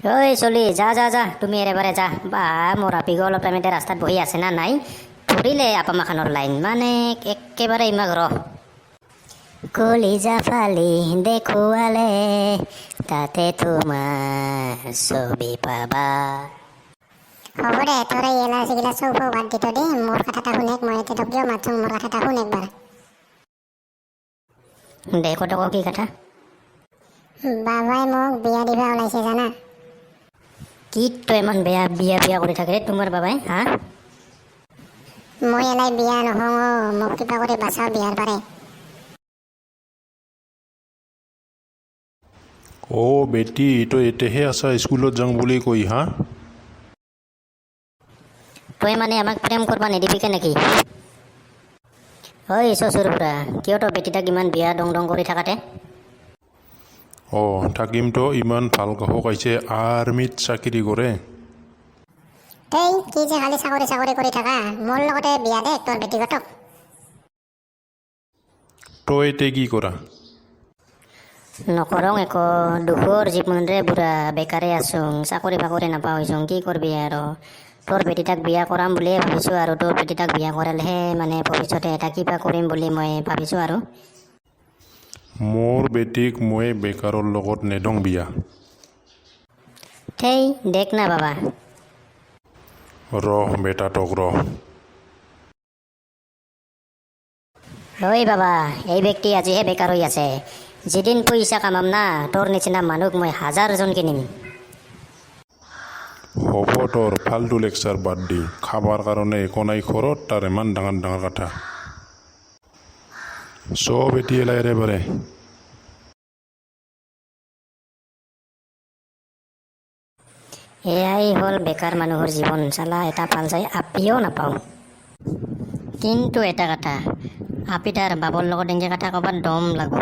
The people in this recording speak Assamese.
ঐ চলি যা যা যা তুমি এবাৰে যা বা মোৰ আপিগো অলপ টাইমতে ৰাস্তাত বহি আছে না নাই ধৰিলে আপামাখানৰ লাইন মানে একেবাৰে ইমাক ৰহ কলিজা ফালি দেখুৱালে তাতে তোমাৰ ছবি পাবা। হ'ব দে তোৰ এই এলাৰ্জিগিলা চব বাদ দিত দেই মোৰ কথাটা শুনেক মই এতিয়া তোক কিয় মাতছো মোৰ কথাটা শুন একবাৰ দে কতক কি কথা বাবাই মোক বিয়া দিবা ওলাইছে জানা কি তই ইমান বেয়া বিয়া বিয়া কৰি থাকে তোমাৰ বাবাই হা মই এলাই বিয়া নহওঁ মোক কিবা কৰি বাঁচাও বিয়াৰ পাৰে বেটি তই এতিয়াহে আছা স্কুলত যাওঁ বুলি কৈ হা তই মানে আমাক প্ৰেম কৰবা নিদিবিকে নেকি ঐ চচুৰ বুঢ়া কিয় তই বেটিটাক ইমান বিয়া ডং ডং কৰি থাকাতে থাকিমতো ইমান ভাল কাহক আহিছে আৰ্মিত চাকৰি কৰে এই কি যে খালি চাকৰি চাকৰি কৰি থাকা মোৰ লগতে বিয়া দে তোৰ বেটিগতক তই এতিয়া কি কৰা নকৰং একো দুখৰ জীৱনৰে বুঢ়া বেকাৰে আছোং চাকৰি বাকৰি নাপাওঁ হৈছোং কি কৰবি আৰু তোৰ বেটিটাক বিয়া কৰাম বুলিয়ে ভাবিছোঁ আৰু তোৰ বেটিটাক বিয়া কৰালেহে মানে ভৱিষ্যতে এটা কিবা কৰিম বুলি মই ভাবিছোঁ আৰু মোৰ বেটিক মই বেকাৰৰ লগত নেদং বিয়া থেই দেখ না বাবা বেটাটক ঐ বাবা এই ব্যক্তি আজিহে বেকাৰ হৈ আছে যেদিন পইচা কামাম না তোৰ নিচিনা মানুহ মই 1000জন কিনিম হ'ব তোৰ ফাল্টু লেকচাৰ বাদ দি খাবাৰ কাৰণে একো নাই ঘৰত তাৰ ইমান ডাঙৰ ডাঙৰ কথা চব এতিয়া লাইৰে বাৰে এয়াই হ'ল বেকাৰ মানুহৰ জীৱন চালা এটা পাল চাই আপিও নাপাওঁ কিন্তু এটা কথা আপিটাৰ বাবৰ লগত এনেকৈ কথা ক'বাত দম লাগো